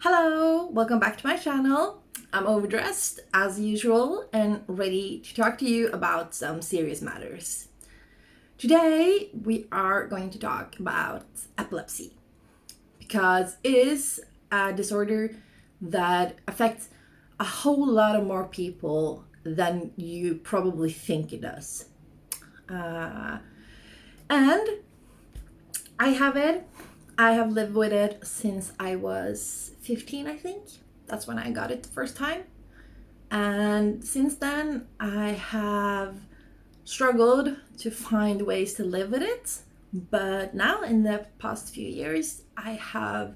Hello, welcome back to my channel. I'm overdressed as usual and ready to talk to you about some serious matters. Today we are going to talk about epilepsy because it is a disorder that affects a whole lot of more people than you probably think it does. And I have it. I have lived with it since I was 15, I think. That's when I got it the first time. And since then, I have struggled to find ways to live with it. But now, in the past few years, I have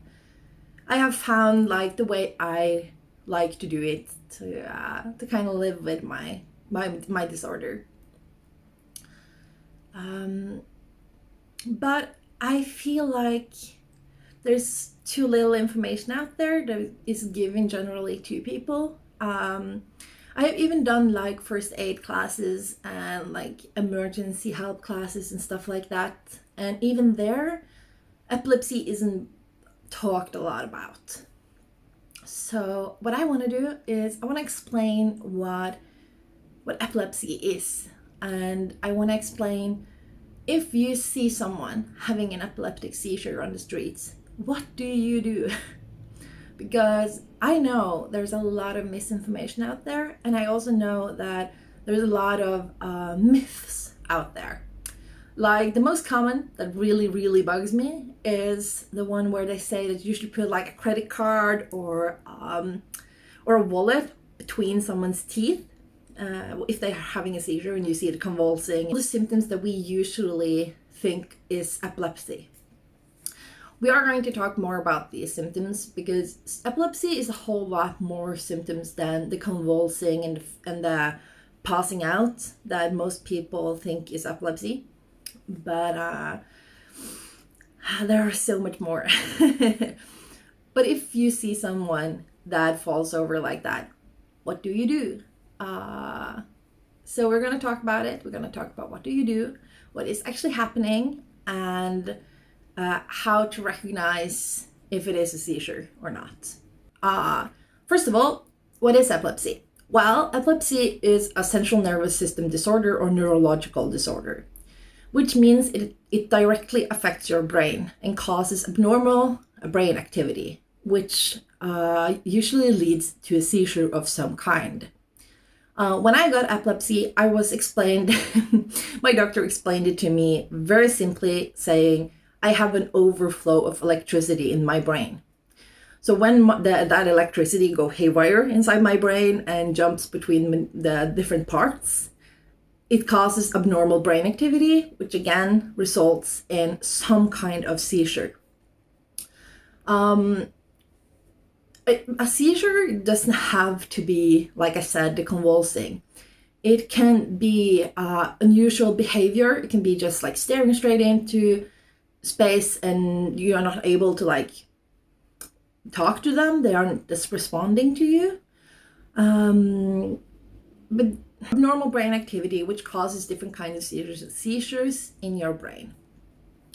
found like the way I like to do it to kind of live with my disorder. But I feel like there's too little information out there that is given generally to people. I have even done like first aid classes and like emergency help classes and stuff like that. And even there, epilepsy isn't talked a lot about. So what I want to do is I want to explain what epilepsy is. And I want to explain, if you see someone having an epileptic seizure on the streets, what do you do? Because I know there's a lot of misinformation out there, and I also know that there's a lot of myths out there. Like the most common that really bugs me is the one where they say that you should put like a credit card or a wallet between someone's teeth. If they're having a seizure and you see it convulsing, the symptoms that we usually think is epilepsy. We are going to talk more about these symptoms because epilepsy is a whole lot more symptoms than the convulsing and the passing out that most people think is epilepsy. But there are so much more. But if you see someone that falls over like that, what do you do? So we're going to talk about it. We're going to talk about what do you do, what is actually happening, and how to recognize if it is a seizure or not. First of all, what is epilepsy? Well, epilepsy is a central nervous system disorder or neurological disorder, which means it directly affects your brain and causes abnormal brain activity, which usually leads to a seizure of some kind. When I got epilepsy, I was explained, my doctor explained it to me very simply, saying, I have an overflow of electricity in my brain. So when that electricity go haywire inside my brain and jumps between the different parts, it causes abnormal brain activity, which again results in some kind of seizure. A seizure doesn't have to be, like I said, the convulsing. It can be unusual behavior. It can be just like staring straight into space and you are not able to like talk to them. They aren't just responding to you. But abnormal brain activity, which causes different kinds of seizures in your brain.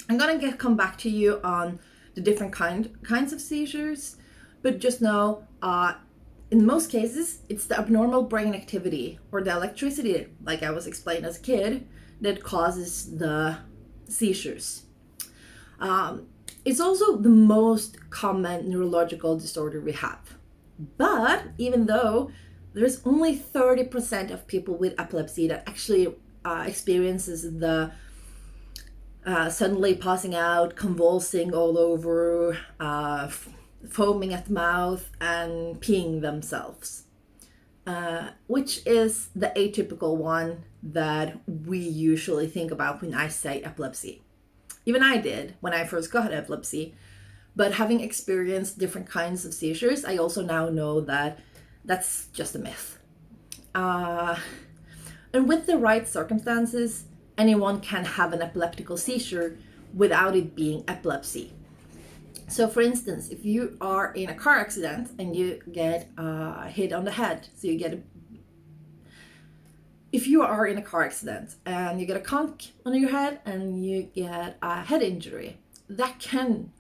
I'm gonna come back to you on the different kinds of seizures. But just know, in most cases, it's the abnormal brain activity or the electricity, like I was explained as a kid, that causes the seizures. It's also the most common neurological disorder we have. But even though there's only 30% of people with epilepsy that actually experiences the suddenly passing out, convulsing all over, foaming at the mouth and peeing themselves, which is the atypical one that we usually think about when I say epilepsy. Even I did when I first got epilepsy, but having experienced different kinds of seizures, I also now know that that's just a myth. And with the right circumstances, anyone can have an epileptical seizure without it being epilepsy. So for instance, if you are in a car accident and you get hit on the head, so if you are in a car accident and you get a conk on your head and you get a head injury, that can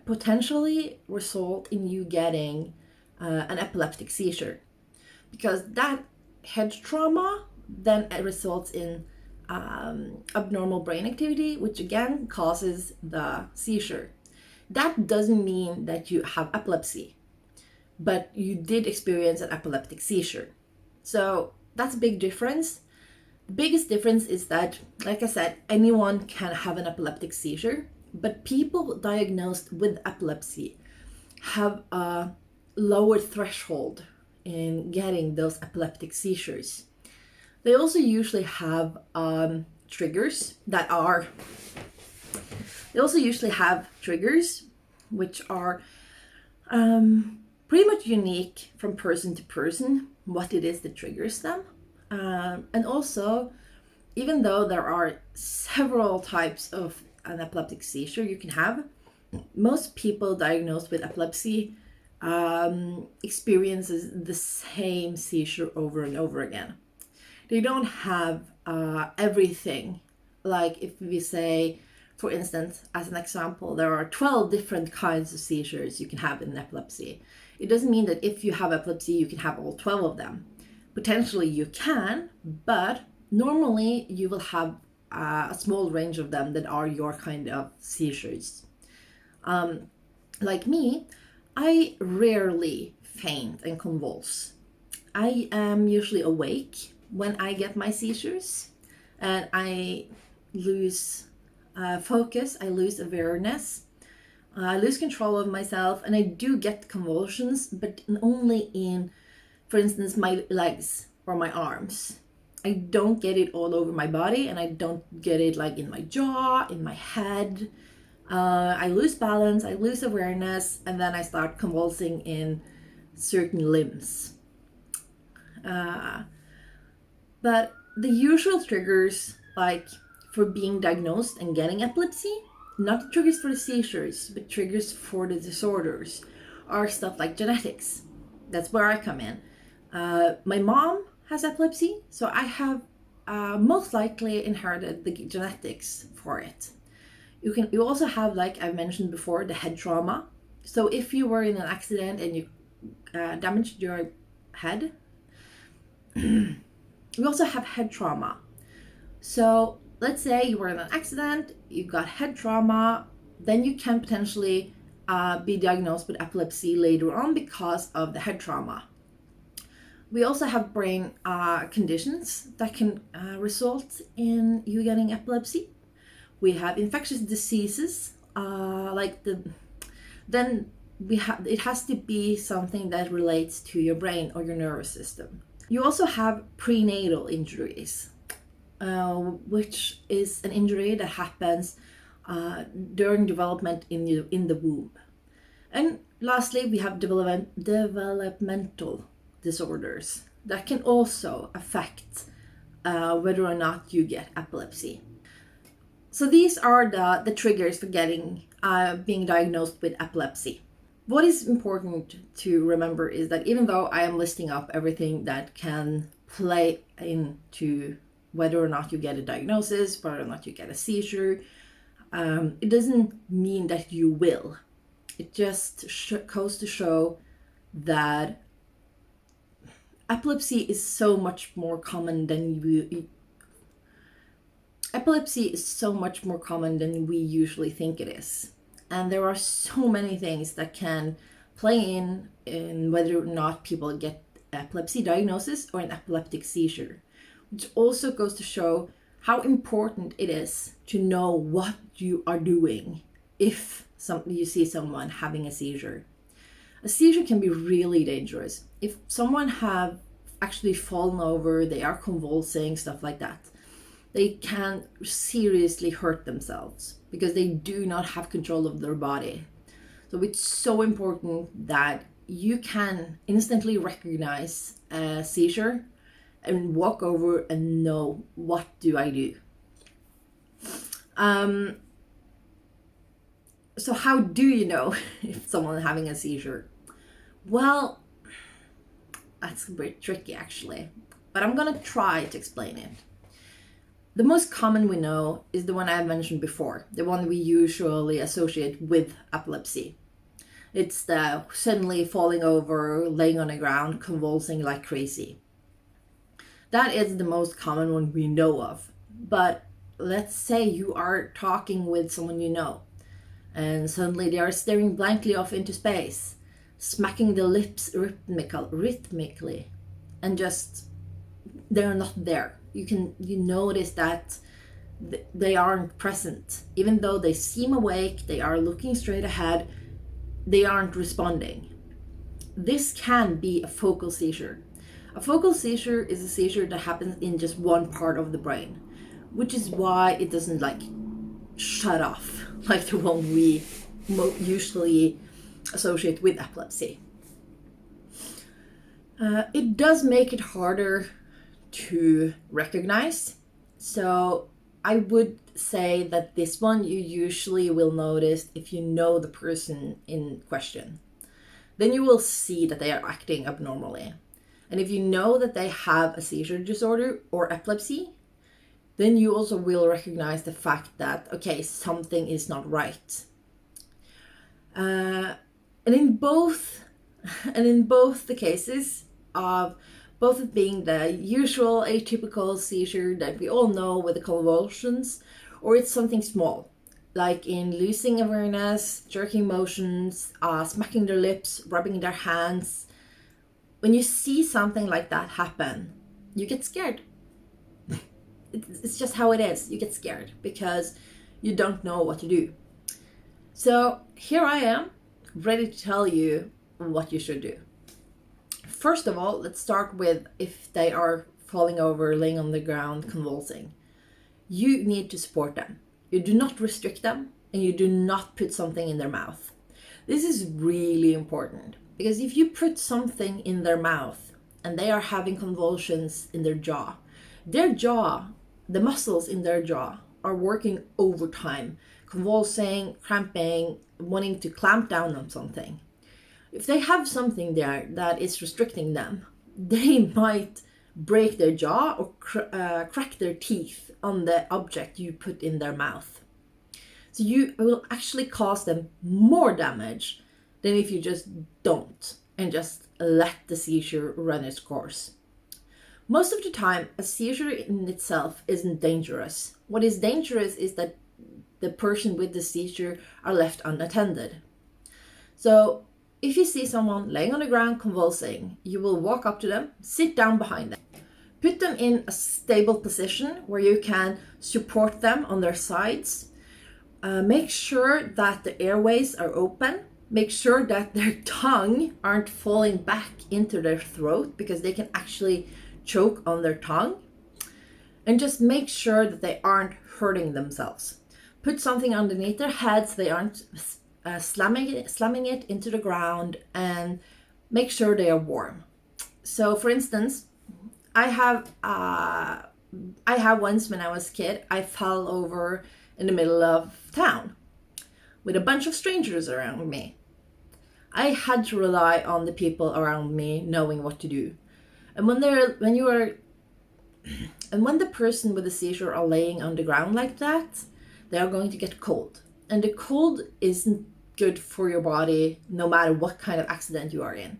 potentially result in you getting an epileptic seizure, because that head trauma then results in abnormal brain activity, which again causes the seizure. That doesn't mean that you have epilepsy, but you did experience an epileptic seizure. So that's a big difference. The biggest difference is that, like I said, anyone can have an epileptic seizure, but people diagnosed with epilepsy have a lower threshold in getting those epileptic seizures. They also usually have triggers which are pretty much unique from person to person, what it is that triggers them. And also, even though there are several types of an epileptic seizure you can have, most people diagnosed with epilepsy experiences the same seizure over and over again. They don't have everything. Like if we say, for instance, as an example, there are 12 different kinds of seizures you can have in epilepsy. It doesn't mean that if you have epilepsy, you can have all 12 of them. Potentially you can, but normally you will have a small range of them that are your kind of seizures. Like me, I rarely faint and convulse. I am usually awake when I get my seizures, and I lose focus, I lose awareness, I lose control of myself, and I do get convulsions, but only in, for instance, my legs or my arms. I don't get it all over my body, and I don't get it like in my jaw, in my head. I lose balance, I lose awareness, and then I start convulsing in certain limbs. But the usual triggers, like for being diagnosed and getting epilepsy, not the triggers for the seizures, but triggers for the disorders, are stuff like genetics. That's where I come in. My mom has epilepsy, so I have most likely inherited the genetics for it. You also have, like I mentioned before, the head trauma. So if you were in an accident and you damaged your head, we also have head trauma. So let's say you were in an accident, you got head trauma, then you can potentially be diagnosed with epilepsy later on because of the head trauma. We also have brain conditions that can result in you getting epilepsy. We have infectious diseases, it has to be something that relates to your brain or your nervous system. You also have prenatal injuries, which is an injury that happens during development in the womb. And lastly, we have developmental disorders that can also affect whether or not you get epilepsy. So these are the triggers for getting being diagnosed with epilepsy. What is important to remember is that even though I am listing up everything that can play into whether or not you get a diagnosis, whether or not you get a seizure, it doesn't mean that you will. It just goes to show that epilepsy is so much more common than we usually think it is. And there are so many things that can play in whether or not people get epilepsy diagnosis or an epileptic seizure, which also goes to show how important it is to know what you are doing if you see someone having a seizure. A seizure can be really dangerous. If someone have actually fallen over, they are convulsing, stuff like that, they can seriously hurt themselves because they do not have control of their body. So it's so important that you can instantly recognize a seizure and walk over and know, what do I do? So how do you know if someone is having a seizure? Well, that's a bit tricky actually, but I'm gonna try to explain it. The most common we know is the one I mentioned before, the one we usually associate with epilepsy. It's the suddenly falling over, laying on the ground, convulsing like crazy. That is the most common one we know of. But let's say you are talking with someone you know, and suddenly they are staring blankly off into space, smacking the lips rhythmically, and just they're not there. You notice that they aren't present. Even though they seem awake, they are looking straight ahead, they aren't responding. This can be a focal seizure. A focal seizure is a seizure that happens in just one part of the brain, which is why it doesn't like shut off like the one we usually associate with epilepsy. It does make it harder to recognize. So I would say that this one you usually will notice if you know the person in question. Then you will see that they are acting abnormally. And if you know that they have a seizure disorder or epilepsy, then you also will recognize the fact that, okay, something is not right. And in both the cases of both it being the usual atypical seizure that we all know with the convulsions, or it's something small, like in losing awareness, jerking motions, smacking their lips, rubbing their hands. When you see something like that happen, you get scared. It's just how it is. You get scared because you don't know what to do. So here I am, ready to tell you what you should do. First of all, let's start with if they are falling over, laying on the ground, convulsing. You need to support them. You do not restrict them, and you do not put something in their mouth. This is really important, because if you put something in their mouth and they are having convulsions in their jaw, the muscles in their jaw are working overtime, convulsing, cramping, wanting to clamp down on something. If they have something there that is restricting them, they might break their jaw or crack their teeth on the object you put in their mouth. So you will actually cause them more damage than if you just don't and just let the seizure run its course. Most of the time, a seizure in itself isn't dangerous. What is dangerous is that the person with the seizure are left unattended. So if you see someone laying on the ground convulsing, you will walk up to them, sit down behind them, put them in a stable position where you can support them on their sides. Make sure that the airways are open. Make sure that their tongue aren't falling back into their throat, because they can actually choke on their tongue. And just make sure that they aren't hurting themselves. Put something underneath their heads so they aren't slamming it into the ground, and make sure they are warm. So for instance, I have once, when I was a kid, I fell over in the middle of town with a bunch of strangers around me. I had to rely on the people around me knowing what to do. And when the person with the seizure are laying on the ground like that, they are going to get cold. And the cold isn't good for your body, no matter what kind of accident you are in.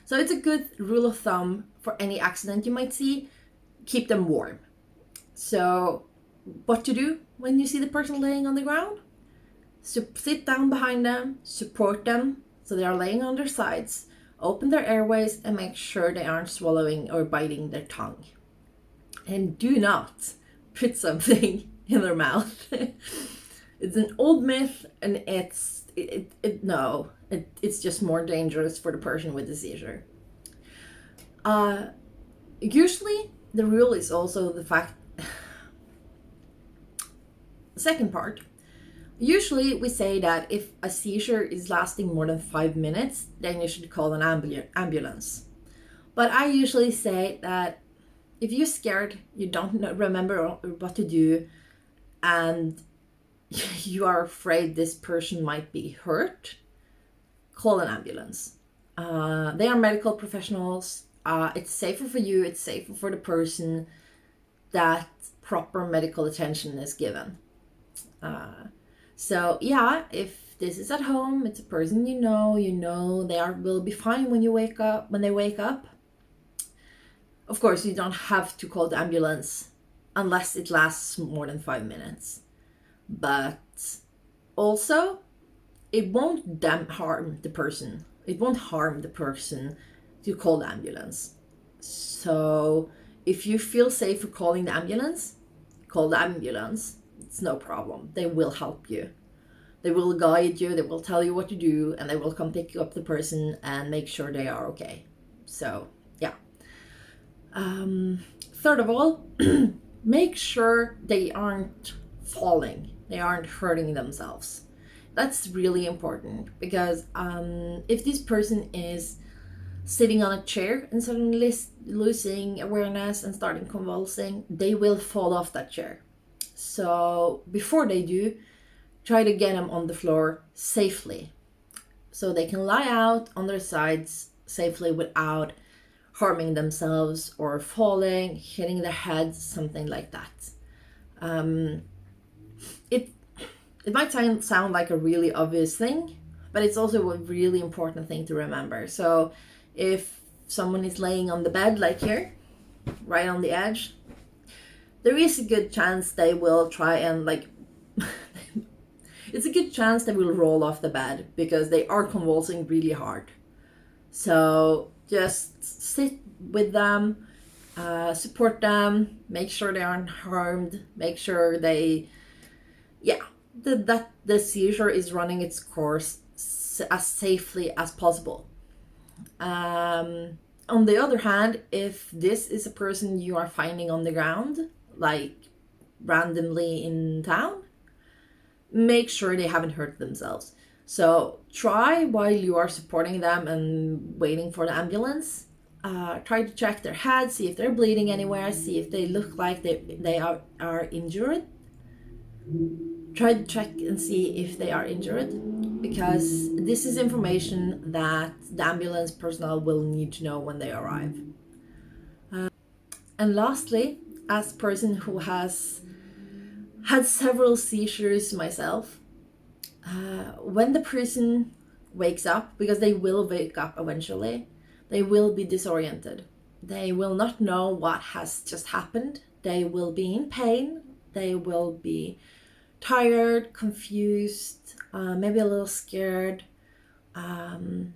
So it's a good rule of thumb for any accident you might see, keep them warm. So what to do when you see the person laying on the ground? Sit down behind them, support them so they are laying on their sides, open their airways, and make sure they aren't swallowing or biting their tongue. And do not put something in their mouth. It's an old myth, and it's just more dangerous for the person with the seizure. Usually the rule is also the fact. Second part. Usually we say that if a seizure is lasting more than 5 minutes, then you should call an ambulance. But I usually say that if you're scared, you don't remember what to do, and you are afraid this person might be hurt, call an ambulance. They are medical professionals. It's safer for you, it's safer for the person. that proper medical attention is given. So yeah, if this is at home, it's a person you know they will be fine when they wake up. Of course, you don't have to call the ambulance unless it lasts more than 5 minutes. But also, it won't harm the person. It won't harm the person to call the ambulance. So if you feel safe for calling the ambulance, call the ambulance. It's no problem. They will help you. They will guide you. They will tell you what to do, and they will come pick up the person and make sure they are okay. So yeah. Third of all, make sure they aren't falling. They aren't hurting themselves. That's really important because if this person is sitting on a chair and suddenly losing awareness and starting convulsing, they will fall off that chair. So before they do, try to get them on the floor safely so they can lie out on their sides safely without harming themselves or falling, hitting their heads, something like that. It might sound like a really obvious thing, but it's also a really important thing to remember. So if someone is laying on the bed like here, right on the edge, there is a good chance they will try and it's a good chance they will roll off the bed because they are convulsing really hard. So just sit with them, support them, make sure they aren't harmed, make sure that the seizure is running its course as safely as possible. On the other hand, if this is a person you are finding on the ground, like randomly in town, make sure they haven't hurt themselves. So try while you are supporting them and waiting for the ambulance, try to check their head, see if they're bleeding anywhere, see if they look like they are injured. Try to check and see if they are injured, because this is information that the ambulance personnel will need to know when they arrive. And lastly, as a person who has had several seizures myself, when the person wakes up, because they will wake up eventually, they will be disoriented. They will not know what has just happened. They will be in pain. They will be tired, confused, maybe a little scared.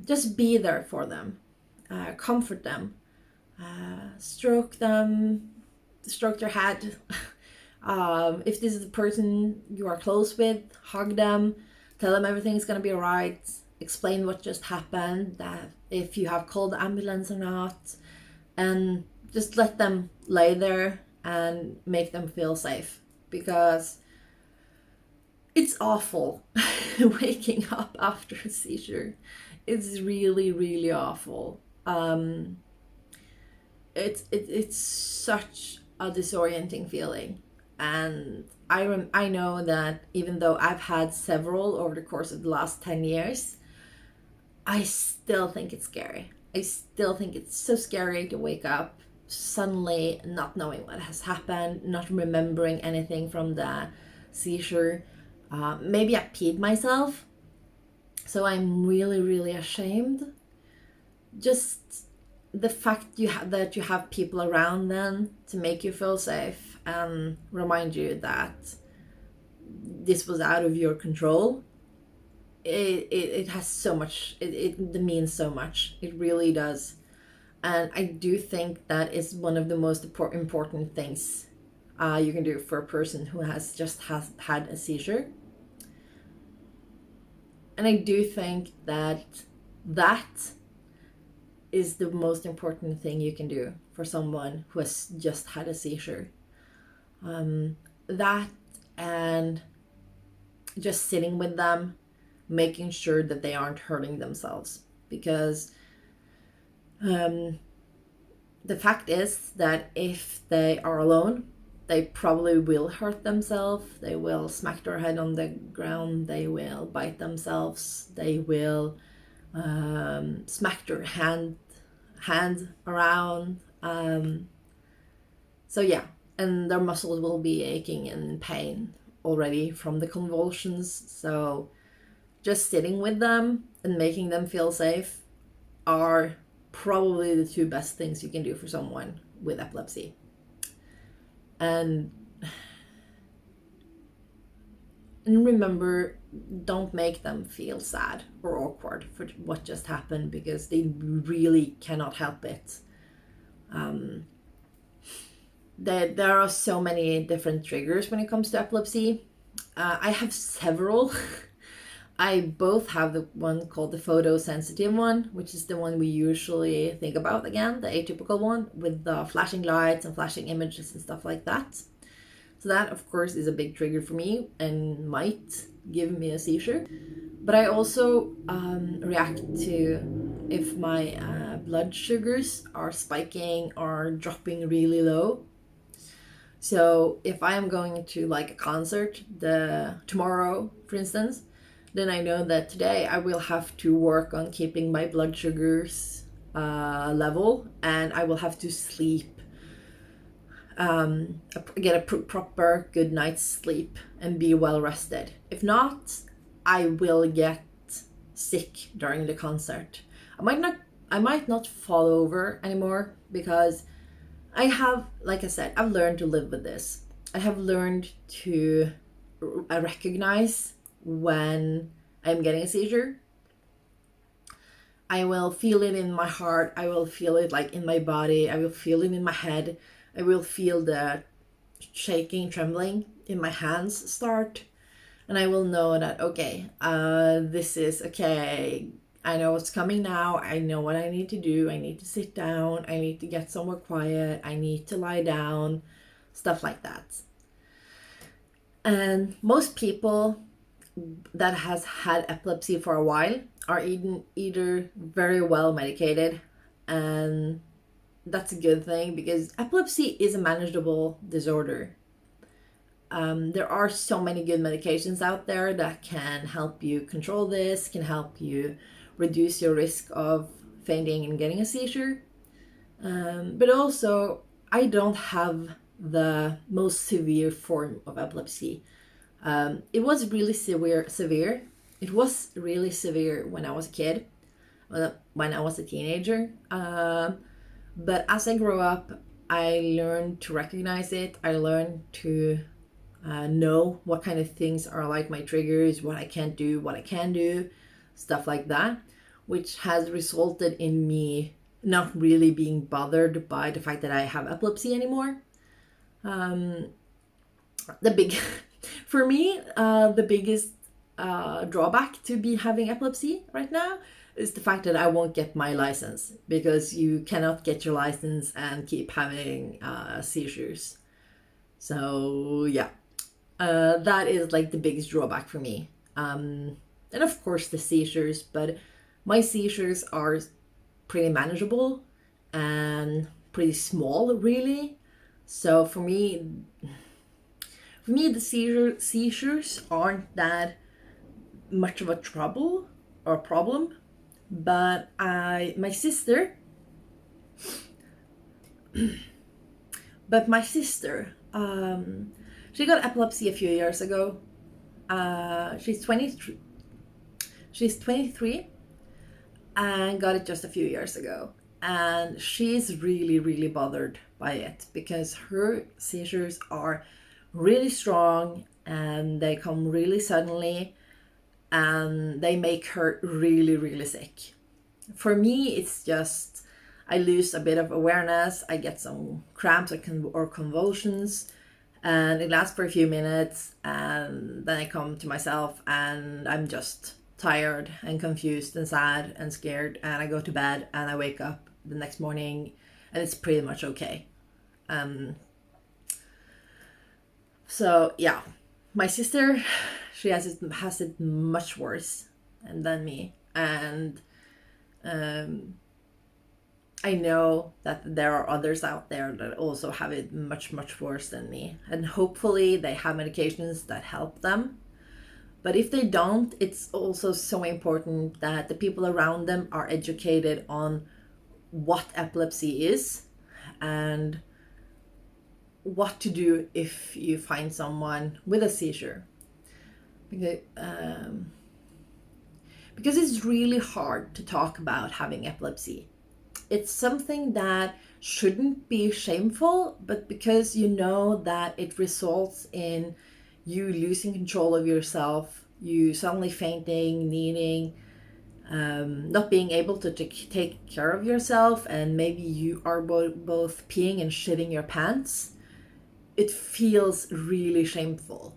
Just be there for them. Comfort them. Stroke them. Stroke their head. If this is the person you are close with, hug them. Tell them everything's going to be alright. Explain what just happened, that if you have called the ambulance or not. And just let them lay there and make them feel safe. Because it's awful waking up after a seizure. It's really, really awful. It's such a disorienting feeling. And I know that even though I've had several over the course of the last 10 years, I still think it's scary. I still think it's so scary to wake up suddenly not knowing what has happened, not remembering anything from the seizure. Maybe I peed myself, so I'm really, really ashamed. Just the fact that you have people around then to make you feel safe and remind you that this was out of your control, it has so much, it means so much. It really does. And I do think that is one of the most important things you can do for a person who has had a seizure. And I do think that is the most important thing you can do for someone who has just had a seizure. That and just sitting with them, making sure that they aren't hurting themselves. Because the fact is that if they are alone, they probably will hurt themselves. They will smack their head on the ground. They will bite themselves. They will smack their hand around. So yeah, and their muscles will be aching and in pain already from the convulsions. So just sitting with them and making them feel safe are probably the two best things you can do for someone with epilepsy. And remember, don't make them feel sad or awkward for what just happened, because they really cannot help it. There are so many different triggers when it comes to epilepsy. I have several. I both have the one called the photosensitive one, which is the one we usually think about, again, the atypical one with the flashing lights and flashing images and stuff like that. So that, of course, is a big trigger for me and might give me a seizure. But I also react to if my blood sugars are spiking or dropping really low. So if I am going to like a concert tomorrow, for instance, then I know that today I will have to work on keeping my blood sugars level, and I will have to sleep, get a proper good night's sleep and be well rested. If not, I will get sick during the concert. I might not fall over anymore, because I have, like I said, I've learned to live with this. I have learned to recognize when I'm getting a seizure. I will feel it in my heart. I will feel it like in my body. I will feel it in my head. I will feel the shaking, trembling in my hands start. And I will know that, okay, this is okay. I know what's coming now. I know what I need to do. I need to sit down. I need to get somewhere quiet. I need to lie down. Stuff like that. And most people that has had epilepsy for a while are either very well medicated, and that's a good thing, because epilepsy is a manageable disorder. There are so many good medications out there that can help you control this, can help you reduce your risk of fainting and getting a seizure. But also, I don't have the most severe form of epilepsy. It was really severe. It was really severe when I was a kid, when I was a teenager. But as I grew up, I learned to recognize it. I learned to know what kind of things are like my triggers, what I can't do, what I can do, stuff like that, which has resulted in me not really being bothered by the fact that I have epilepsy anymore. For me, the biggest drawback to be having epilepsy right now is the fact that I won't get my license, because you cannot get your license and keep having seizures. So yeah, that is like the biggest drawback for me. And of course the seizures, but my seizures are pretty manageable and pretty small, really. So for me the seizures aren't that much of a trouble or problem. But my sister, she got epilepsy a few years ago. She's 23 and got it just a few years ago. And she's really, really bothered by it, because her seizures are really strong and they come really suddenly, and they make her really, really sick. For me, it's just, I lose a bit of awareness, I get some cramps or convulsions, and it lasts for a few minutes, and then I come to myself and I'm just tired and confused and sad and scared, and I go to bed and I wake up the next morning and it's pretty much okay. So yeah, my sister, she has it much worse than me, and I know that there are others out there that also have it much, much worse than me, and hopefully they have medications that help them. But if they don't, it's also so important that the people around them are educated on what epilepsy is, and what to do if you find someone with a seizure. Because it's really hard to talk about having epilepsy. It's something that shouldn't be shameful, but because you know that it results in you losing control of yourself, you suddenly fainting, needing, not being able to take care of yourself, and maybe you are both peeing and shitting your pants, it feels really shameful.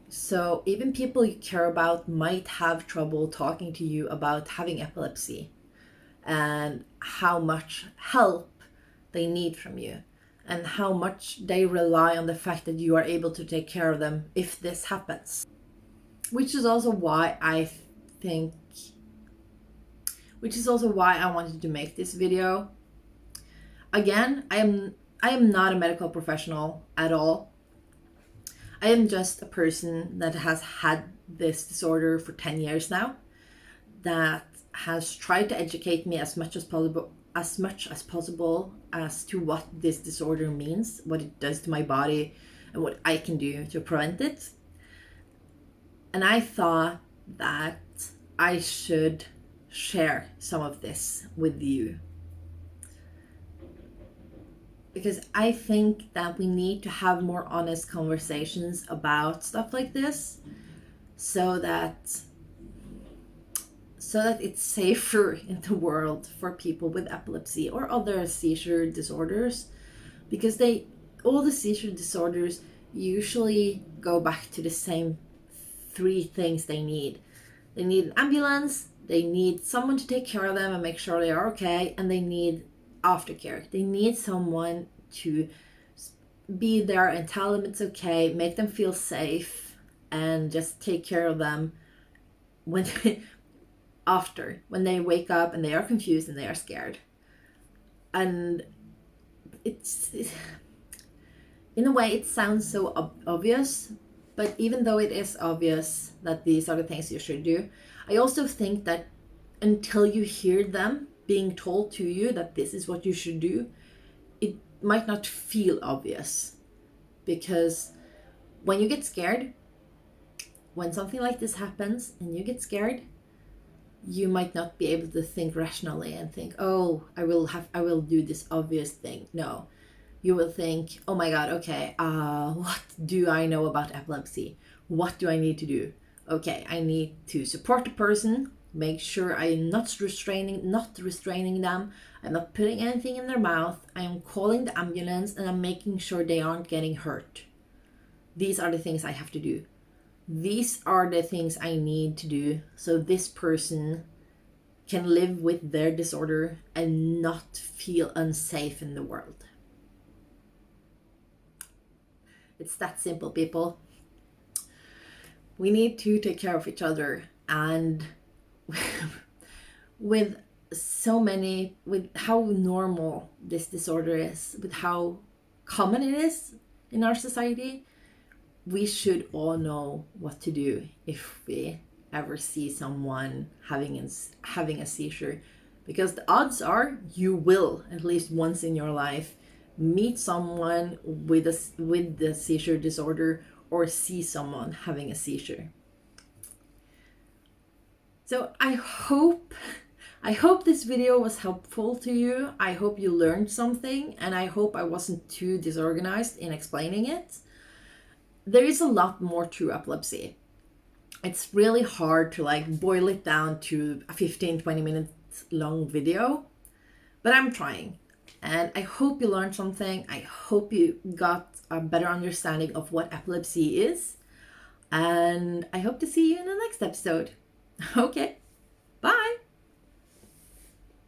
So even people you care about might have trouble talking to you about having epilepsy and how much help they need from you and how much they rely on the fact that you are able to take care of them if this happens. Which is also why I wanted to make this video. Again, I am not a medical professional at all. I am just a person that has had this disorder for 10 years now, that has tried to educate me as much as possible as to what this disorder means, what it does to my body, and what I can do to prevent it. And I thought that I should share some of this with you, because I think that we need to have more honest conversations about stuff like this, so that it's safer in the world for people with epilepsy or other seizure disorders, because all the seizure disorders usually go back to the same three things they need. They need an ambulance, they need someone to take care of them and make sure they are okay, and they need aftercare. They need someone to be there and tell them it's okay, make them feel safe, and just take care of them when they wake up and they are confused and they are scared. And it's in a way it sounds so obvious, but even though it is obvious that these are the things you should do, I also think that until you hear them being told to you that this is what you should do, it might not feel obvious. Because when you get scared, when something like this happens and you get scared, you might not be able to think rationally and think, oh, I will do this obvious thing. No, you will think, oh my God, okay, what do I know about epilepsy? What do I need to do? Okay, I need to support the person, make sure I'm not restraining them, I'm not putting anything in their mouth, I am calling the ambulance, and I'm making sure they aren't getting hurt. These are the things I have to do. These are the things I need to do so this person can live with their disorder and not feel unsafe in the world. It's that simple, people. We need to take care of each other, and with how normal this disorder is, with how common it is in our society, we should all know what to do if we ever see someone having a seizure, because the odds are you will, at least once in your life, meet someone with the seizure disorder or see someone having a seizure. So I hope this video was helpful to you. I hope you learned something, and I hope I wasn't too disorganized in explaining it. There is a lot more to epilepsy. It's really hard to boil it down to a 15-20 minutes long video, but I'm trying. And I hope you learned something. I hope you got a better understanding of what epilepsy is. And I hope to see you in the next episode. Okay.